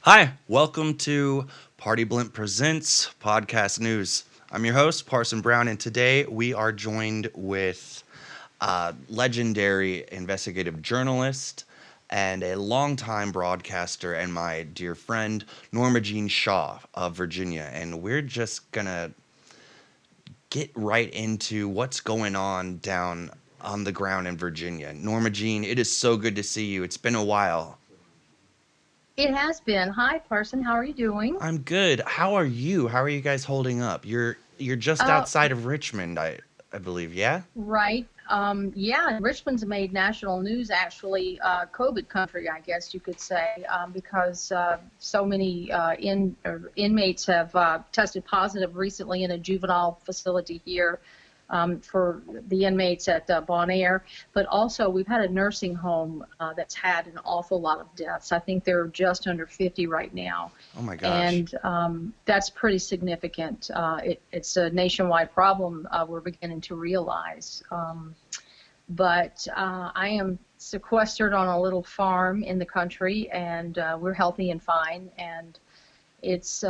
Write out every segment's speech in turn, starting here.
Hi, welcome to Party Blimp Presents Podcast News. I'm your host, Parson Brown, and today we are joined with a legendary investigative journalist and a longtime broadcaster and my dear friend, Norma Jean Shaw of Virginia. And we're just going to get right into what's going on down on the ground in Virginia. Norma Jean, it is so good to see you. It's been a while. It has been. Hi, Parson. How are you doing? I'm good. How are you? How are you guys holding up? You're just Uh, outside of Richmond, I believe, yeah? right. Yeah, Richmond's made national news, actually, COVID country, I guess you could say, because so many inmates have tested positive recently in a juvenile facility here for the inmates at Bon Air. But also, we've had a nursing home that's had an awful lot of deaths. I think they're just under 50 right now. Oh my gosh. And that's pretty significant. It's a nationwide problem we're beginning to realize. But I am sequestered on a little farm in the country, and we're healthy and fine. And it's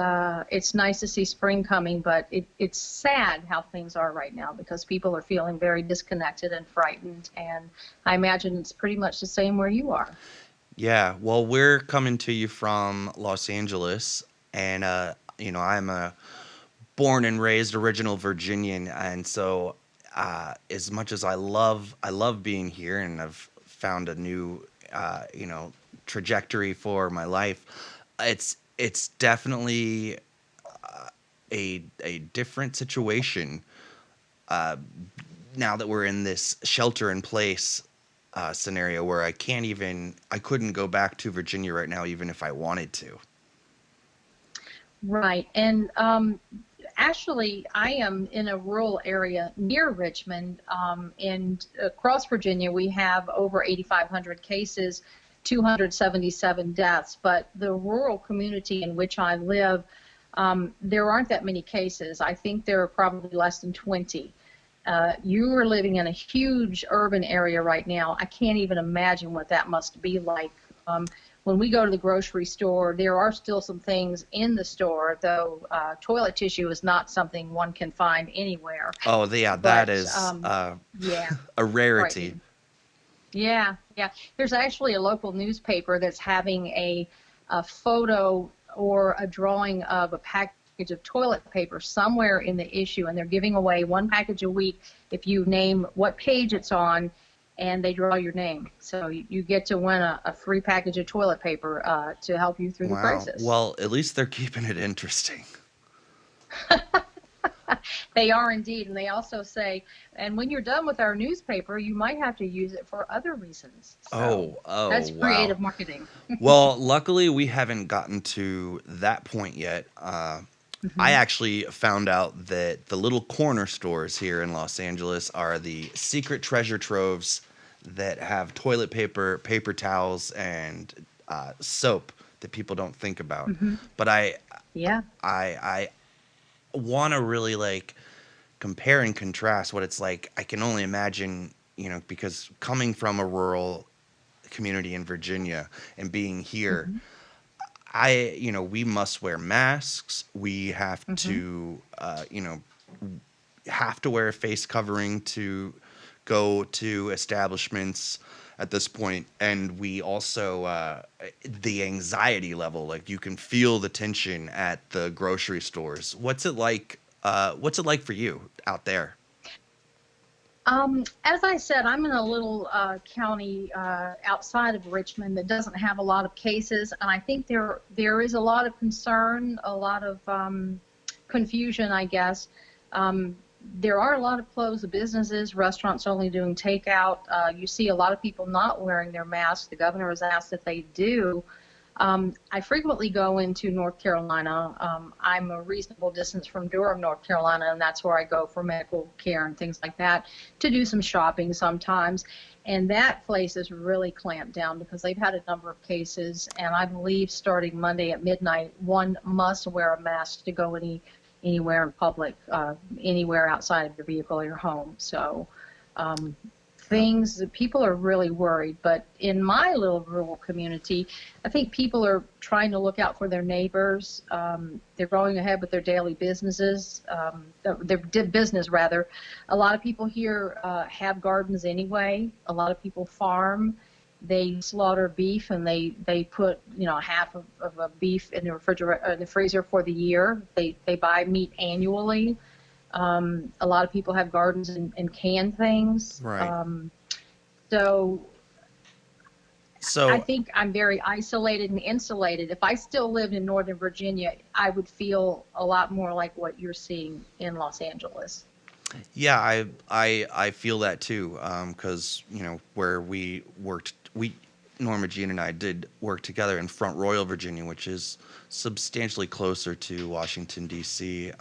nice to see spring coming, but it's sad how things are right now because people are feeling very disconnected and frightened. And I imagine it's pretty much the same where you are. Yeah, well, we're coming to you from Los Angeles, and I'm a born and raised original Virginian, and so as much as I love being here, and I've found a new trajectory for my life. It's definitely a different situation now that we're in this shelter in place scenario where I couldn't go back to Virginia right now even if I wanted to. Right. And actually, I am in a rural area near Richmond. And across Virginia, we have over 8,500 cases, 277 deaths. But the rural community in which I live, there aren't that many cases. I think there are probably less than 20. You are living in a huge urban area right now. I can't even imagine what that must be like. When we go to the grocery store, there are still some things in the store, though toilet tissue is not something one can find anywhere. Oh, yeah, that But is yeah, a rarity. frightening. Yeah, yeah. There's actually a local newspaper that's having a photo or a drawing of a package of toilet paper somewhere in the issue, and they're giving away one package a week if you name what page it's on, and they draw your name. So you get to win a free package of toilet paper to help you through the Wow. crisis. Well, at least they're keeping it interesting. They are indeed, and they also say, and when you're done with our newspaper, you might have to use it for other reasons. So Oh, that's wow. creative marketing. Well, luckily we haven't gotten to that point yet. I Hmm. actually found out that the little corner stores here in Los Angeles are the secret treasure troves that have toilet paper, paper towels, and soap that people don't think about. Hmm. But Yeah. I want to really like compare and contrast what it's like. I can only imagine, because coming from a rural community in Virginia and being here, Hmm. we must wear masks. We Hmm. have to wear a face covering to go to establishments at this point, and we also the anxiety level, like you can feel the tension at the grocery stores. What's it like for you out there? As I said, I'm in a little county outside of Richmond that doesn't have a lot of cases, and I think there is a lot of concern, a lot of confusion, I guess. Um, there are a lot of closed businesses, restaurants only doing takeout. You see a lot of people not wearing their masks. The governor has asked that they do. I frequently go into North Carolina. I'm a reasonable distance from Durham, North Carolina, and that's where I go for medical care and things like that to do some shopping sometimes. And that place is really clamped down because they've had a number of cases. And I believe starting Monday at midnight, one must wear a mask to go anywhere in public, anywhere outside of your vehicle or your home. So um, things that people are really worried. But in my little rural community, I think people are trying to look out for their neighbors. They're going ahead with their daily businesses, their business rather. A lot of people here have gardens anyway. A lot of people farm. They slaughter beef and they put half of a beef in the refrigerator, in the freezer for the year. They buy meat annually. A lot of people have gardens and can things. Right. So I So think I'm very isolated and insulated. If I still lived in Northern Virginia, I would feel a lot more like what you're seeing in Los Angeles. yeah, I feel that too. Because where we worked, Norma Jean and I did work together in Front Royal, Virginia, which is substantially closer to Washington D.C.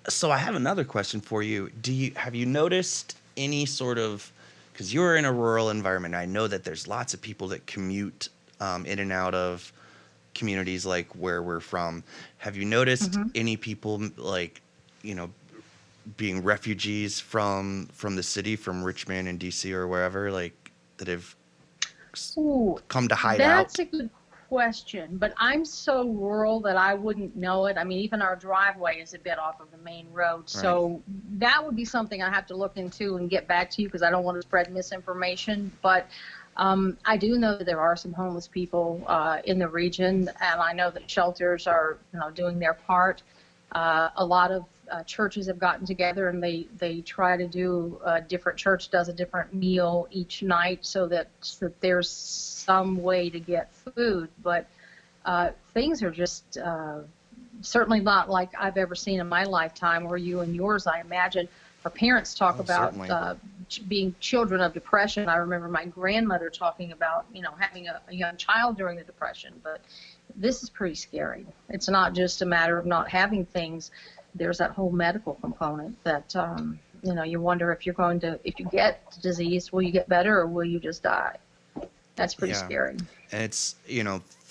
So I have another question for you. Have you noticed any sort of, because you're in a rural environment, I know that there's lots of people that commute in and out of communities like where we're from. Have you noticed any people like, being refugees from the city, from Richmond and DC or wherever, like that have Ooh, come to hide that's out? a good question, but I'm so rural that I wouldn't know it. I mean, even our driveway is a bit off of the main road, Right. so that would be something I have to look into and get back to you because I don't want to spread misinformation. But I do know that there are some homeless people in the region, and I know that shelters are, doing their part. A lot of churches have gotten together and they try to do, a different church does a different meal each night so that there's some way to get food. But things are just certainly not like I've ever seen in my lifetime, or you and yours, I imagine. Our parents talk Oh, about certainly. being children of depression. I remember my grandmother talking about, having a young child during the Depression. But this is pretty scary. It's not just a matter of not having things. There's that whole medical component that, you wonder if if you get the disease, will you get better or will you just die? That's pretty Yeah. scary. And it's,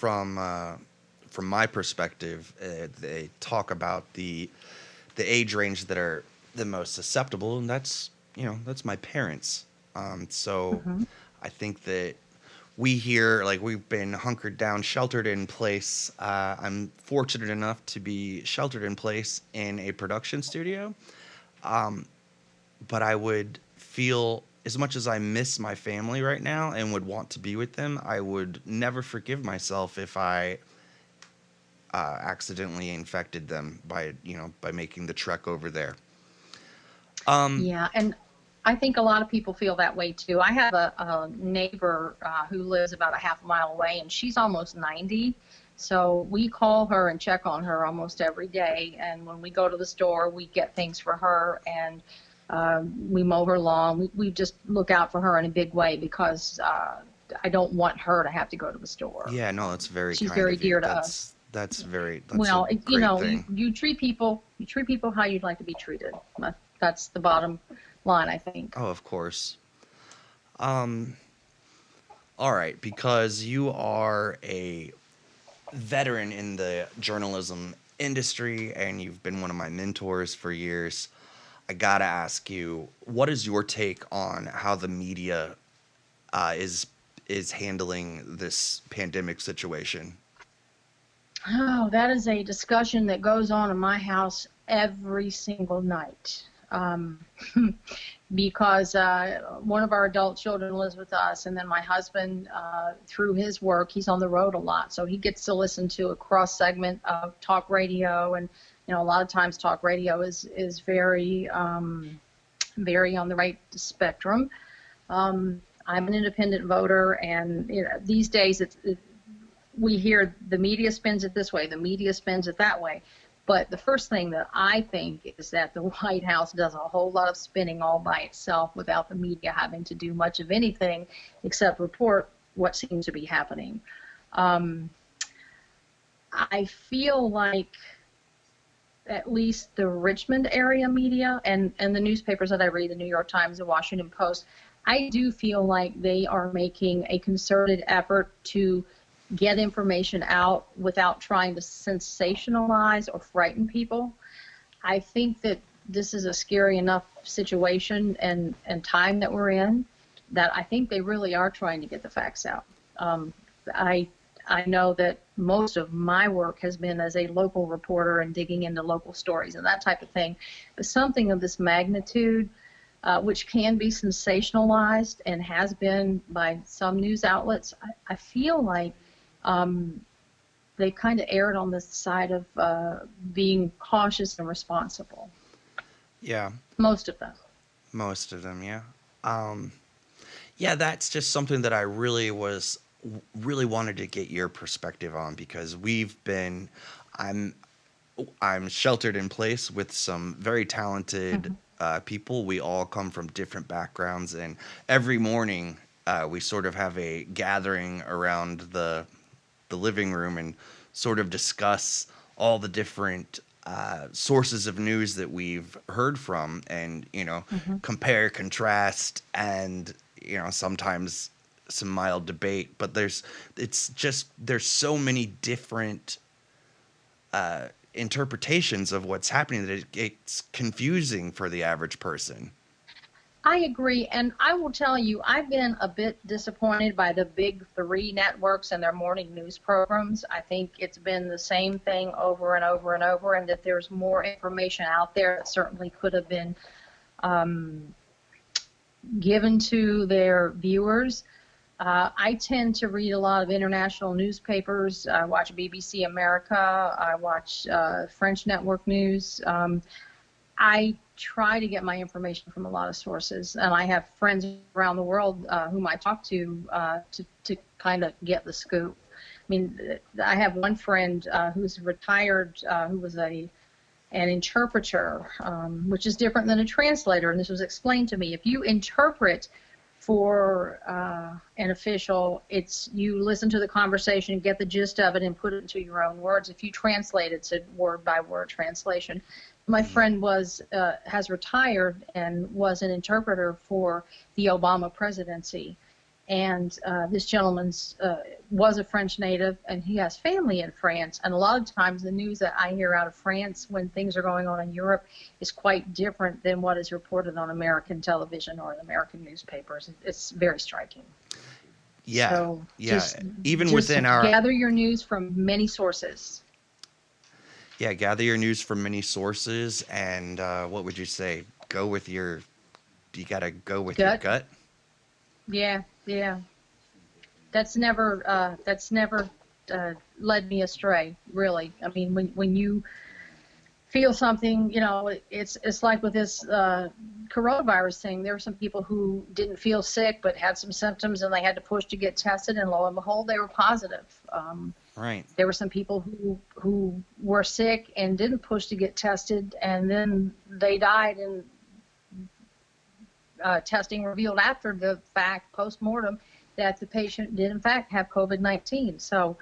from my perspective, they talk about the age range that are the most susceptible, and that's my parents. So Hmm. I think that we here, like, we've been hunkered down, sheltered in place. I'm fortunate enough to be sheltered in place in a production studio. But I would feel, as much as I miss my family right now and would want to be with them, I would never forgive myself if I accidentally infected them by making the trek over there. Um, Yeah, and I think a lot of people feel that way too. I have a neighbor who lives about a half mile away, and she's almost 90. So we call her and check on her almost every day. And when we go to the store, we get things for her, and we mow her lawn. We just look out for her in a big way because I don't want her to have to go to the store. yeah, no, that's very She's kind very of you. dear to us. That's a Well, great thing. you treat people how you'd like to be treated. That's the bottom line, I think. Oh, of course. Um, all right, because you are a veteran in the journalism industry and you've been one of my mentors for years, I gotta ask you, what is your take on how the media is handling this pandemic situation? Oh, that is a discussion that goes on in my house every single night. Um, because one of our adult children lives with us, and then my husband, through his work, he's on the road a lot, so he gets to listen to a cross segment of talk radio, and a lot of times talk radio is very very on the right spectrum. I'm an independent voter, and these days we hear the media spins it this way, the media spins it that way. But the first thing that I think is that the White House does a whole lot of spinning all by itself without the media having to do much of anything except report what seems to be happening. I feel like at least the Richmond area media and the newspapers that I read, the New York Times, the Washington Post, I do feel like they are making a concerted effort to get information out without trying to sensationalize or frighten people. I think that this is a scary enough situation and time that we're in, that I think they really are trying to get the facts out. I I know that most of my work has been as a local reporter and digging into local stories and that type of thing. But something of this magnitude, which can be sensationalized and has been by some news outlets, I feel like they kind of erred on the side of being cautious and responsible. Yeah, Most of them. most of them, yeah. Um, yeah, that's just something that I really wanted to get your perspective on because I'm I'm sheltered in place with some very talented Hmm. people. We all come from different backgrounds, and every morning we sort of have a gathering around the living room and sort of discuss all the different sources of news that we've heard from, and Hmm. compare, contrast, and sometimes some mild debate. But there's so many different interpretations of what's happening that it's confusing for the average person. I agree, and I will tell you, I've been a bit disappointed by the big three networks and their morning news programs. I think it's been the same thing over and over and over, and that there's more information out there that certainly could have been um, given to their viewers. I tend to read a lot of international newspapers. I watch BBC America. I watch French network news. I try to get my information from a lot of sources, and I have friends around the world whom I talk to kind of get the scoop. I mean, I have one friend who's retired, who was an interpreter, which is different than a translator, and this was explained to me. If you interpret for an official, it's you listen to the conversation, get the gist of it, and put it into your own words. If you translate, it's a word-by-word translation. My Mhm. friend has retired and was an interpreter for the Obama presidency, and this gentleman was a French native, and he has family in France. And a lot of times, the news that I hear out of France when things are going on in Europe is quite different than what is reported on American television or in American newspapers. It's very striking. Yeah, So yeah. just Even just within our gather your news from many sources. Yeah, gather your news from many sources, and what would you say? Go with your. You gotta go with your Gut, gut. yeah, yeah. That's never led me astray, really. I mean, when you feel something, it's like with this coronavirus thing. There were some people who didn't feel sick but had some symptoms, and they had to push to get tested, and lo and behold, they were positive. Right. There were some people who were sick and didn't push to get tested, and then they died, and testing revealed after the fact, post-mortem, that the patient did in fact have COVID-19. So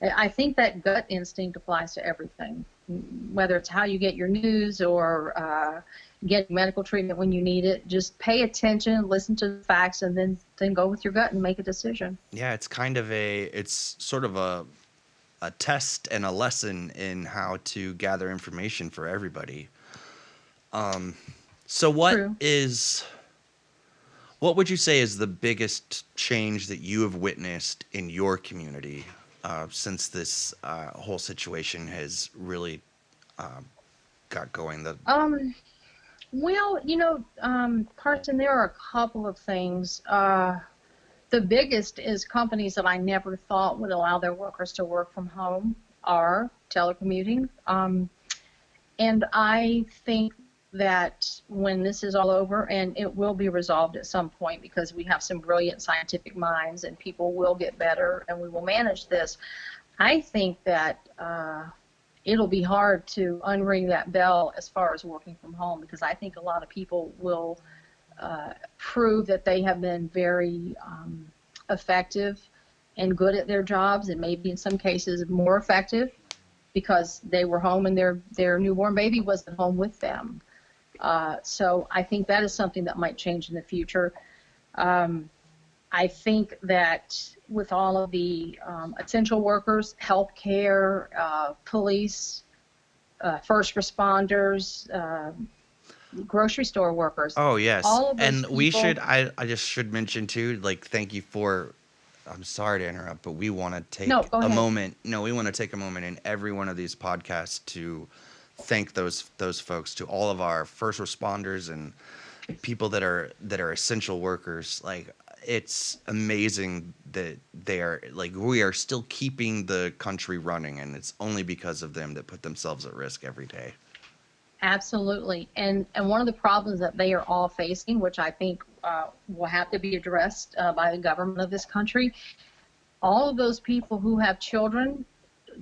I think that gut instinct applies to everything, whether it's how you get your news or get medical treatment when you need it. Just pay attention, listen to the facts, and then go with your gut and make a decision. Yeah, it's sort of a test and a lesson in how to gather information for everybody. So True. what would you say is the biggest change that you have witnessed in your community since this whole situation has really got going? Well, Carson, there are a couple of things. The biggest is companies that I never thought would allow their workers to work from home are telecommuting. And I think that when this is all over, and it will be resolved at some point because we have some brilliant scientific minds and people will get better and we will manage this, I think that it'll be hard to unring that bell as far as working from home, because I think a lot of people will prove that they have been very effective and good at their jobs, and maybe in some cases more effective because they were home and their newborn baby was at home with them. So I think that is something that might change in the future. Um, I think that with all of the essential workers, healthcare, police, first responders, grocery store workers, Oh yes, all of those and we should. people. I just should mention too. Like, thank you for. I'm sorry to interrupt, but we want to No, take go a ahead. moment. No, we want to take a moment in every one of these podcasts to thank those folks, to all of our first responders and people that are essential workers. Like, it's amazing that they are, like, we are still keeping the country running, and it's only because of them that put themselves at risk every day. Absolutely. And one of the problems that they are all facing, which I think will have to be addressed by the government of this country, all of those people who have children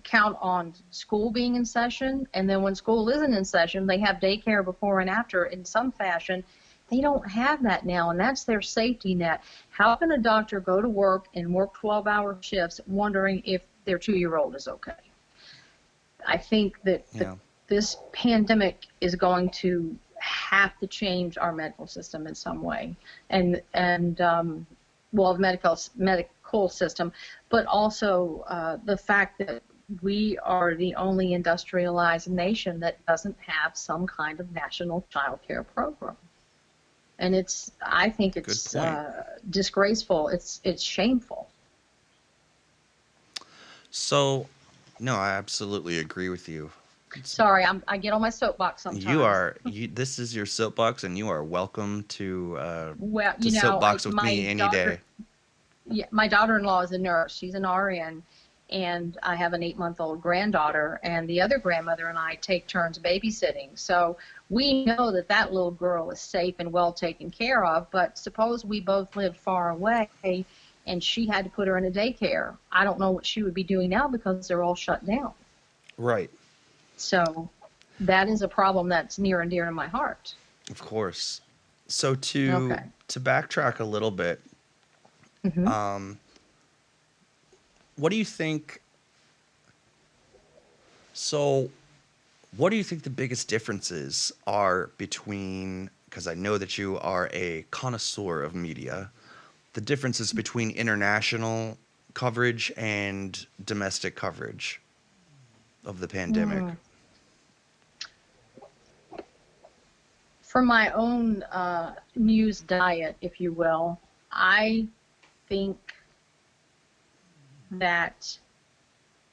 count on school being in session, and then when school isn't in session, they have daycare before and after in some fashion. They don't have that now, and that's their safety net. How can a doctor go to work and work 12-hour shifts wondering if their 2-year-old is okay? I think that Yeah. this pandemic is going to have to change our medical system in some way, and well, the medical system, but also the fact that we are the only industrialized nation that doesn't have some kind of national child care program. And I think Good it's point. disgraceful. It's shameful. So, no, I absolutely agree with you. Sorry, I get on my soapbox You sometimes. are you. This is your soapbox, and you are welcome Well, to soapbox with me any day. yeah, my daughter-in-law is a nurse. She's an RN, and I have an 8-month-old granddaughter, and the other grandmother and I take turns babysitting. So we know that that little girl is safe and well taken care of, but suppose we both lived far away and she had to put her in a daycare. I don't know what she would be doing now because they're all shut down. Right. So that is a problem that's near and dear to my heart. Of course. So to Okay. to backtrack a little bit, Hmm. um, what do you think? So, what do you think the biggest differences are between? Because I know that you are a connoisseur of media. The differences between international coverage and domestic coverage of the pandemic. Mm. For my own news diet, if you will, I think that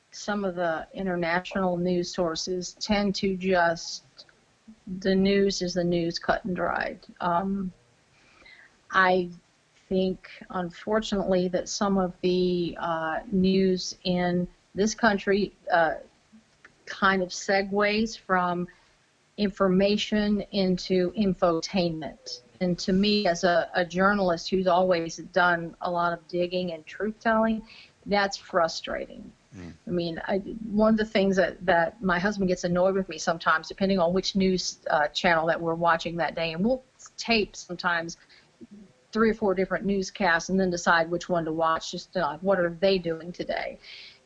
some of the international news sources tend to just, the news is the news, cut and dried. I think, unfortunately, that some of the news in this country kind of segues from information into infotainment. And to me, as a journalist who's always done a lot of digging and truth telling, that's frustrating. Mm. I mean, one of the things that my husband gets annoyed with me sometimes, depending on which news channel that we're watching that day, and we'll tape sometimes 3 or 4 different newscasts and then decide which one to watch, just what are they doing today.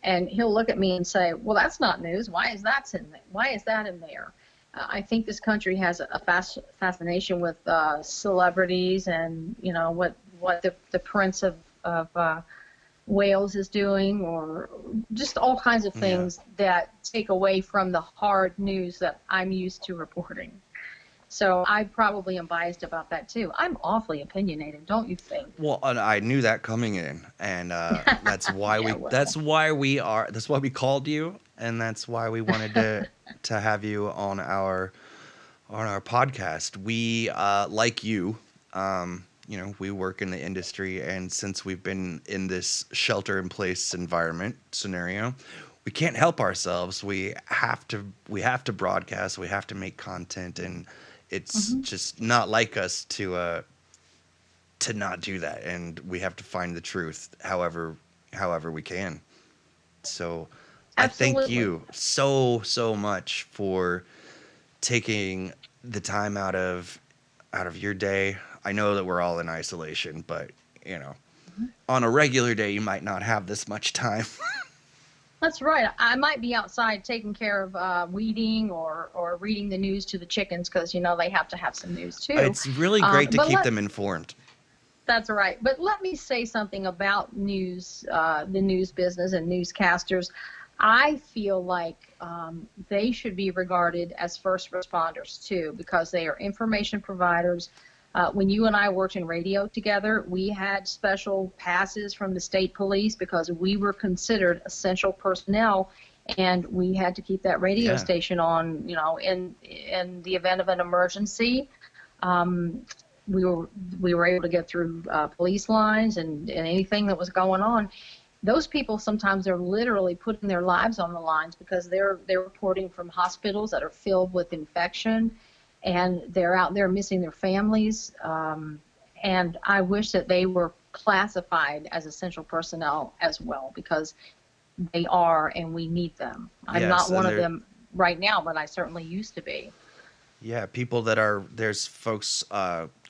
And he'll look at me and say, well, that's not news. Why is that in there? Why is that in there? I think this country has a fascination with celebrities and, what the Prince of Wales is doing, or just all kinds of Yeah. things that take away from the hard news that I'm used to reporting. So I probably am biased about that too. I'm awfully opinionated, don't you think? Well, and I knew that coming in, and that's why Yeah, we well, that's why we called you, and that's why we wanted to have you on our podcast. We like you, we work in the industry, and since we've been in this shelter in place environment scenario, we can't help ourselves. We have to broadcast. We have to make content, and it's hmm, just not like us to not do that, and we have to find the truth however we can. So I thank absolutely. you so much for taking the time out of your day. I know that we're all in isolation, but you know Mhm. on a regular day you might not have this much time. That's right. I might be outside taking care of weeding or reading the news to the chickens because they have to have some news too. It's really great to But keep them informed. that's right. But let me say something about news, the news business and newscasters. I feel like they should be regarded as first responders too, because they are information providers. When you and I worked in radio together, we had special passes from the state police because we were considered essential personnel, and we had to keep that radio Yeah. station on, in the event of an emergency. Um, we were able to get through police lines and anything that was going on. Those people sometimes are literally putting their lives on the lines because they're reporting from hospitals that are filled with infection, and they're out there missing their families. And I wish that they were classified as essential personnel as well, because they are, and we need them. I'm Yes, not one and of there, them right now, but I certainly used to be. yeah, people that are there's folks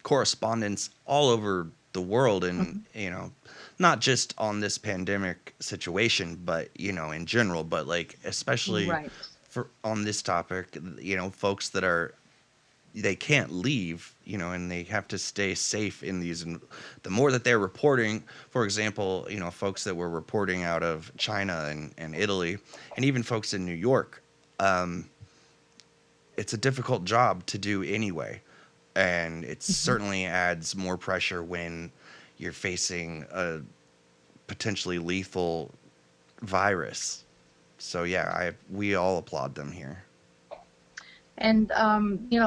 correspondents all over the world, and Mhm. not just on this pandemic situation, but in general, but like especially Right. for on this topic, folks that are they can't leave, and they have to stay safe in these. And the more that they're reporting, for example, folks that were reporting out of China and Italy, and even folks in New York, um, it's a difficult job to do anyway. And it Mhm. certainly adds more pressure when you're facing a potentially lethal virus. So yeah, we all applaud them here. And,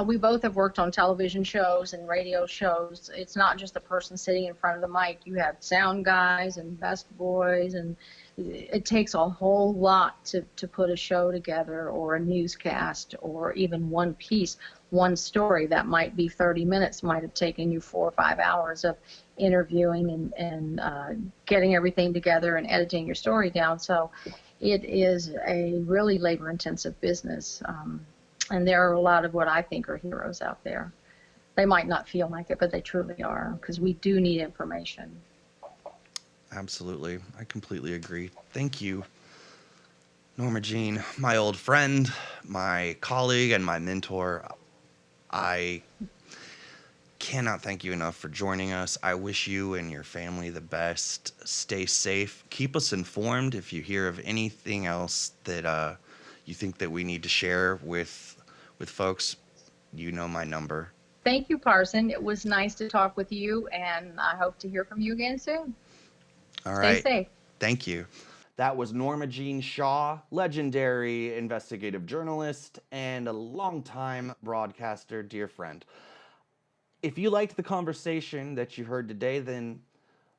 we both have worked on television shows and radio shows. It's not just the person sitting in front of the mic. You have sound guys and best boys, and it takes a whole lot to put a show together, or a newscast, or even one piece, one story that might be 30 minutes, might have taken you 4 or 5 hours of interviewing and getting everything together and editing your story down. So it is a really labor intensive business. And there are a lot of what I think are heroes out there. They might not feel like it, but they truly are, because we do need information. Absolutely. I completely agree. Thank you, Norma Jean, my old friend, my colleague, and my mentor. I cannot thank you enough for joining us. I wish you and your family the best. Stay safe. Keep us informed if you hear of anything else that you think that we need to share with folks. You know my number. Thank you, Parson. It was nice to talk with you, and I hope to hear from you again soon. All Stay right. safe. Thank you. That was Norma Jean Shaw, legendary investigative journalist and a longtime broadcaster, dear friend. If you liked the conversation that you heard today, then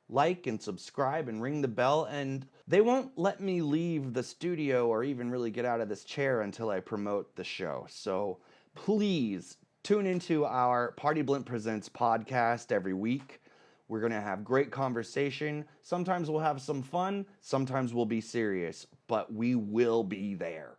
like and subscribe and ring the bell. And they won't let me leave the studio or even really get out of this chair until I promote the show. So please tune into our Party Blimp Presents podcast every week. We're going to have great conversation. Sometimes we'll have some fun, sometimes we'll be serious, but we will be there.